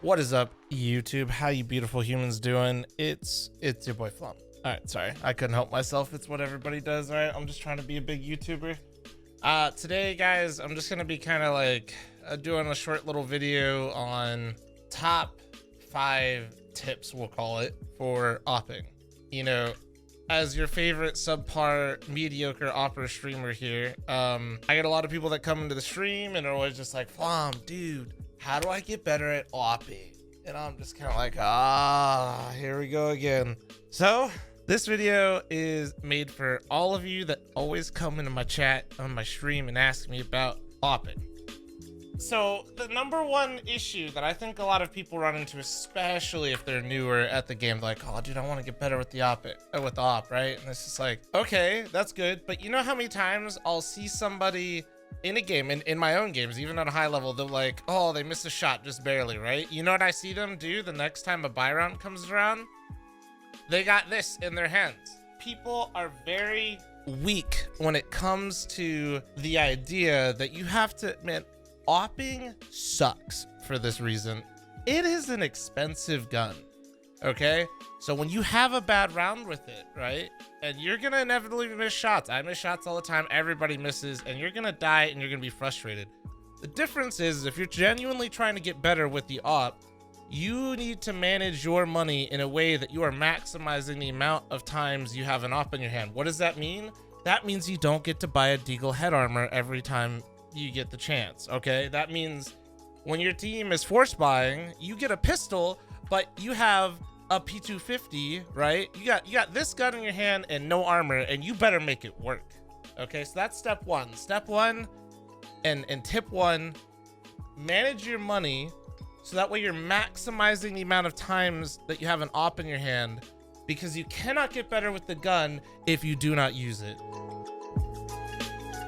What is up, YouTube? How you beautiful humans doing? It's your boy Flum. All right, sorry, I couldn't help myself. It's what everybody does. All right, I'm just trying to be a big YouTuber. Today, guys, I'm just gonna be kind of like doing a short little video on top 5 tips, we'll call it, for opping. You know, as your favorite subpar mediocre opera streamer here, I get a lot of people that come into the stream and are always just like, Flum, dude, how do I get better at opping? And I'm just kind of like, here we go again. So this video is made for all of you that always come into my chat on my stream and ask me about opping. So the number one issue that I think a lot of people run into, especially if they're newer at the game, like, oh dude, I want to get better with the op, right? And it's just like, okay, that's good. But you know how many times I'll see somebody in a game, in my own games, even at a high level, they're like, oh, they missed a shot just barely, right? You know what I see them do the next time a buy round comes around? They got this in their hands. People are very weak when it comes to the idea that you have to, man, opping sucks for this reason. It is an expensive gun, okay? So when you have a bad round with it, right? And you're gonna inevitably miss shots. I miss shots all the time. Everybody misses, and you're gonna die and you're gonna be frustrated. The difference is if you're genuinely trying to get better with the op, you need to manage your money in a way that you are maximizing the amount of times you have an op in your hand. What does that mean? That means you don't get to buy a Deagle head armor every time you get the chance, okay? That means when your team is force buying, you get a pistol, but you have a P250, right? You got this gun in your hand and no armor, and you better make it work. Okay, so that's step one. Step one and tip one, manage your money so that way you're maximizing the amount of times that you have an op in your hand, because you cannot get better with the gun if you do not use it.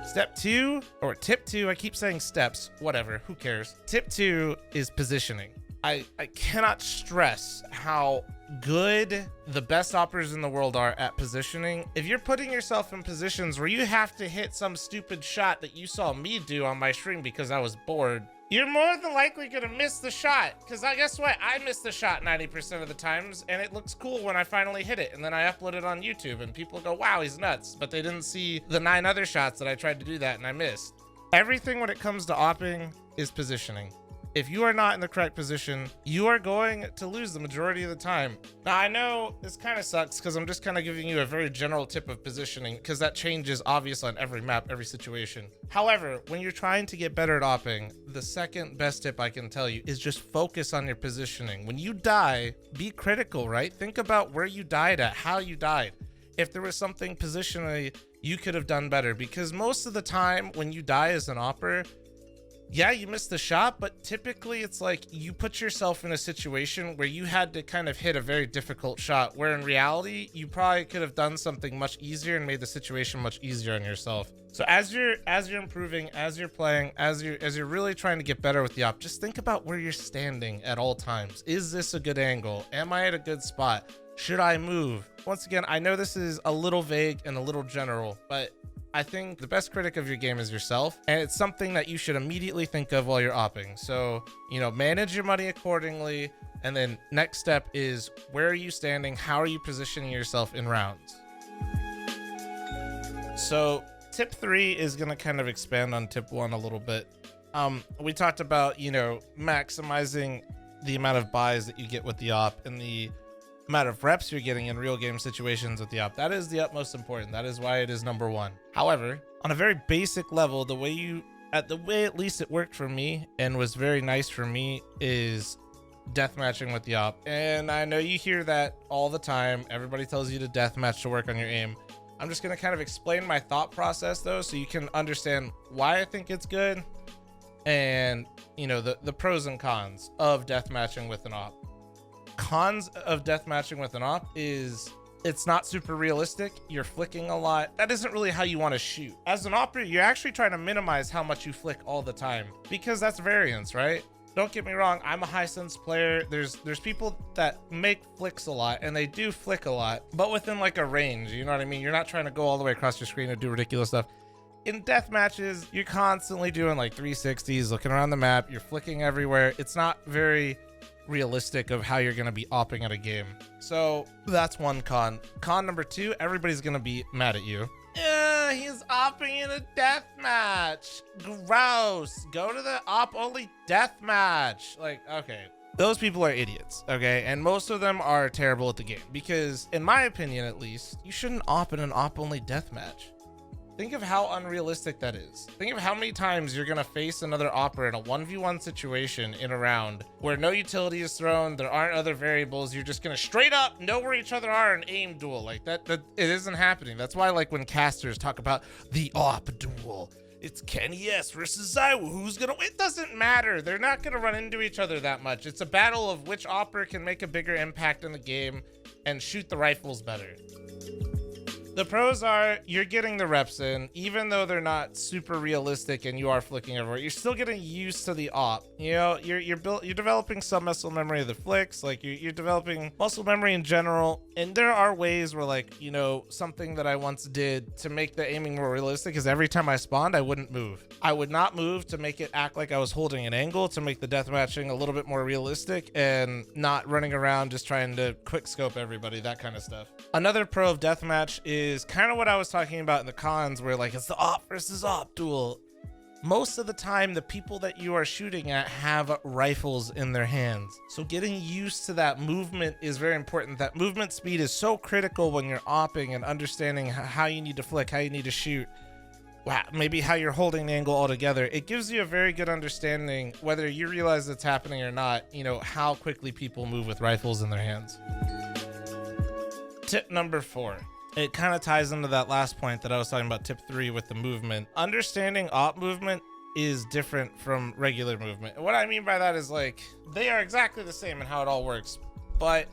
Step 2, or tip 2, I keep saying steps, whatever, who cares? Tip 2 is positioning. I cannot stress how good the best operators in the world are at positioning. If you're putting yourself in positions where you have to hit some stupid shot that you saw me do on my stream because I was bored, you're more than likely gonna miss the shot. Because guess what? I miss the shot 90% of the times, and it looks cool when I finally hit it. And then I upload it on YouTube, and people go, wow, he's nuts. But they didn't see the 9 other shots that I tried to do that, and I missed. Everything when it comes to opping is positioning. If you are not in the correct position, you are going to lose the majority of the time. Now, I know this kind of sucks because I'm just kind of giving you a very general tip of positioning, because that changes obviously on every map, every situation. However, when you're trying to get better at opping, the second best tip I can tell you is just focus on your positioning. When you die, be critical, right? Think about where you died at, how you died. If there was something positionally you could have done better, because most of the time when you die as an opper, yeah, you missed the shot, but typically it's like you put yourself in a situation where you had to kind of hit a very difficult shot, where in reality, you probably could have done something much easier and made the situation much easier on yourself. So as you're improving, as you're playing, as you're really trying to get better with the op, just think about where you're standing at all times. Is this a good angle? Am I at a good spot? Should I move? Once again, I know this is a little vague and a little general, but I think the best critic of your game is yourself, and it's something that you should immediately think of while you're opping. So, you know, manage your money accordingly, and then next step is, where are you standing? How are you positioning yourself in rounds? So tip 3 is going to kind of expand on tip 1 a little bit. We talked about, you know, maximizing the amount of buys that you get with the op and the amount of reps you're getting in real game situations with the op. That is the utmost important. That is why it is number 1. However, on a very basic level, the way at least it worked for me and was very nice for me is deathmatching with the op. And I know you hear that all the time. Everybody tells you to deathmatch to work on your aim. I'm just gonna kind of explain my thought process though, so you can understand why I think it's good and, you know, the pros and cons of deathmatching with an op. Cons of deathmatching with an op is it's not super realistic. You're flicking a lot. That isn't really how you want to shoot. As an operator, you're actually trying to minimize how much you flick all the time, because that's variance, right? Don't get me wrong, I'm a high sense player. There's people that make flicks a lot, and they do flick a lot, but within like a range, you know what I mean? You're not trying to go all the way across your screen and do ridiculous stuff. in death matches, you're constantly doing like 360s, looking around the map, you're flicking everywhere. It's not very realistic of how you're going to be opping at a game. So that's one con. Con number 2, everybody's going to be mad at you. Yeah, he's opping in a death match. Gross. Go to the op only death match. Like, okay. Those people are idiots, okay? And most of them are terrible at the game because, in my opinion at least, you shouldn't op in an op only death match. Think of how unrealistic that is. Think of how many times you're gonna face another opera in a 1v1 situation in a round where no utility is thrown, there aren't other variables, you're just gonna straight up know where each other are and aim duel. Like that it isn't happening. That's why like when casters talk about the op duel, it's Kenny S versus Zywa, who's gonna win? It doesn't matter. They're not gonna run into each other that much. It's a battle of which opera can make a bigger impact in the game and shoot the rifles better. The pros are you're getting the reps in, even though they're not super realistic and you are flicking everywhere. You're still getting used to the op. You know, you're developing some muscle memory of the flicks, like you're developing muscle memory in general. And there are ways where, like, you know, something that I once did to make the aiming more realistic is every time I spawned, I wouldn't move. I would not move to make it act like I was holding an angle to make the deathmatching a little bit more realistic and not running around just trying to quick scope everybody, that kind of stuff. Another pro of deathmatch is kind of what I was talking about in the cons, where like it's the op versus op duel. Most of the time, the people that you are shooting at have rifles in their hands. So getting used to that movement is very important. That movement speed is so critical when you're opping and understanding how you need to flick, how you need to shoot. Wow, maybe how you're holding the angle altogether. It gives you a very good understanding, whether you realize it's happening or not, you know, how quickly people move with rifles in their hands. Tip number 4. It kind of ties into that last point that I was talking about, tip 3 with the movement. Understanding op movement is different from regular movement. And what I mean by that is like, they are exactly the same in how it all works. But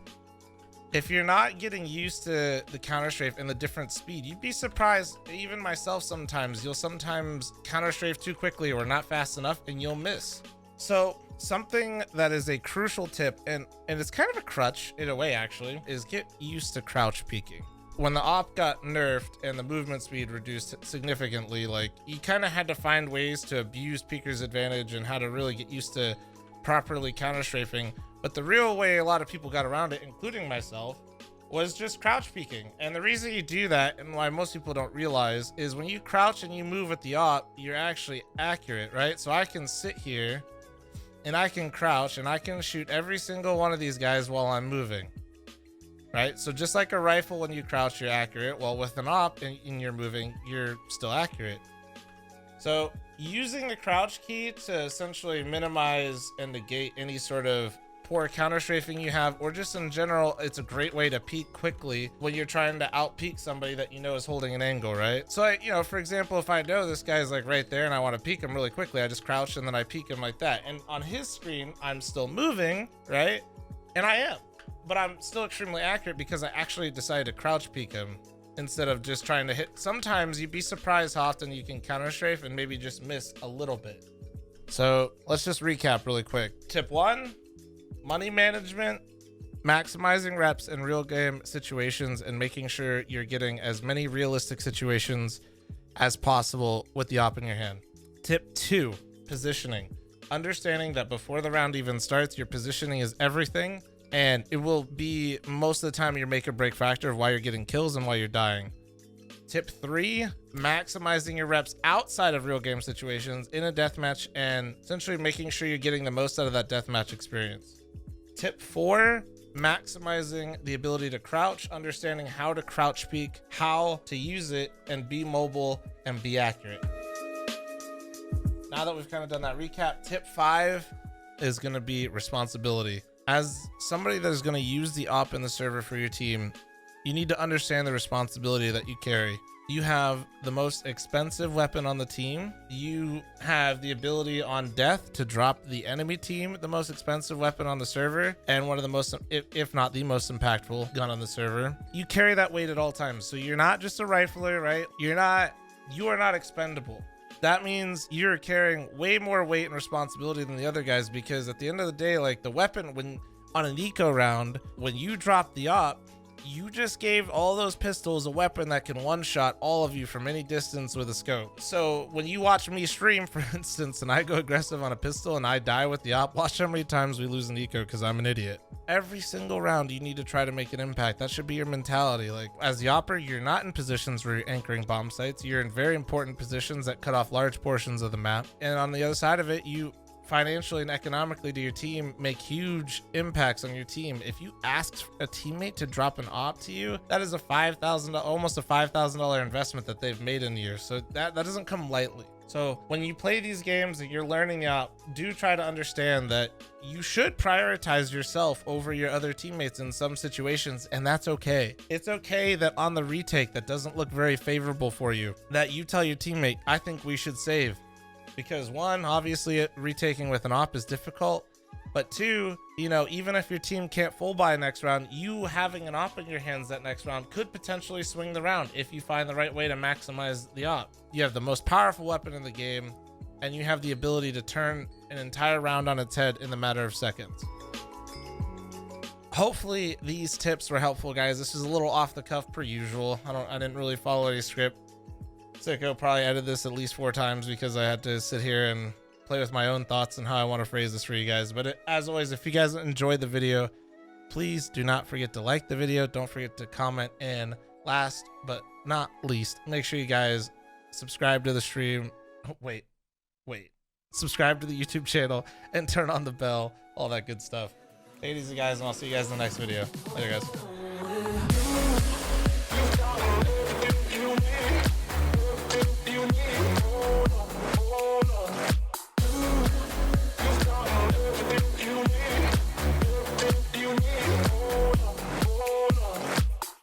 if you're not getting used to the counter strafe and the different speed, you'd be surprised, even myself sometimes, you'll sometimes counter strafe too quickly or not fast enough and you'll miss. So something that is a crucial tip, and it's kind of a crutch in a way actually, is get used to crouch peeking. When the op got nerfed and the movement speed reduced significantly, like you kind of had to find ways to abuse peeker's advantage and how to really get used to properly counter strafing. But the real way a lot of people got around it, including myself, was just crouch peeking. And the reason you do that, and why most people don't realize, is when you crouch and you move with the op, you're actually accurate, right? So I can sit here and I can crouch and I can shoot every single one of these guys while I'm moving. Right? So just like a rifle, when you crouch, you're accurate. Well, with an op and you're moving, you're still accurate. So using the crouch key to essentially minimize and negate any sort of poor counter strafing you have, or just in general, it's a great way to peek quickly when you're trying to out peek somebody that you know is holding an angle, right? So you know, for example, if I know this guy's like right there and I want to peek him really quickly, I just crouch and then I peek him like that. And on his screen, I'm still moving, right? And I am. But I'm still extremely accurate because I actually decided to crouch peek him instead of just trying to hit. Sometimes you'd be surprised how often you can counter strafe and maybe just miss a little bit. So let's just recap really quick. Tip 1, money management, maximizing reps in real game situations and making sure you're getting as many realistic situations as possible with the op in your hand. Tip 2, positioning. Understanding that before the round even starts, your positioning is everything. And it will be most of the time your make or break factor of why you're getting kills and why you're dying. Tip 3, maximizing your reps outside of real game situations in a deathmatch and essentially making sure you're getting the most out of that deathmatch experience. Tip 4, maximizing the ability to crouch, understanding how to crouch peek, how to use it, and be mobile and be accurate. Now that we've kind of done that recap, tip 5 is going to be responsibility. As somebody that is going to use the op in the server for your team, you need to understand the responsibility that you carry. You have the most expensive weapon on the team. You have the ability on death to drop the enemy team the most expensive weapon on the server and one of the most, if not the most impactful gun on the server. You carry that weight at all times. So you're not just a rifler, right? You are not expendable. That means you're carrying way more weight and responsibility than the other guys, because at the end of the day, like the weapon, when on an eco round, when you drop the op, you just gave all those pistols a weapon that can one-shot all of you from any distance with a scope. So when you watch me stream, for instance, and I go aggressive on a pistol and I die with the op, watch how many times we lose an eco because I'm an idiot. Every single round you need to try to make an impact. That should be your mentality. Like, as the opper, you're not in positions where you're anchoring bomb sites. You're in very important positions that cut off large portions of the map. And on the other side of it, you financially and economically to your team make huge impacts on your team. If you ask a teammate to drop an op to you, that is a $5,000, almost a $5,000 investment that they've made in you. So that doesn't come lightly. So when you play these games and you're learning the op, do try to understand that you should prioritize yourself over your other teammates in some situations, and that's okay. It's okay that on the retake that doesn't look very favorable for you, that you tell your teammate, I think we should save. Because one, obviously retaking with an op is difficult, but two, you know, even if your team can't full buy next round, you having an op in your hands that next round could potentially swing the round if you find the right way to maximize the op. You have the most powerful weapon in the game, and you have the ability to turn an entire round on its head in a matter of seconds. Hopefully these tips were helpful, guys. This is a little off the cuff per usual. I didn't really follow any script. Sicko probably edited this at least 4 times because I had to sit here and play with my own thoughts and how I want to phrase this for you guys. But as always, if you guys enjoyed the video, please do not forget to like the video. Don't forget to comment. And last but not least, make sure you guys subscribe to the stream. Wait. Subscribe to the YouTube channel and turn on the bell. All that good stuff. Take it easy, guys, and I'll see you guys in the next video. Later, guys.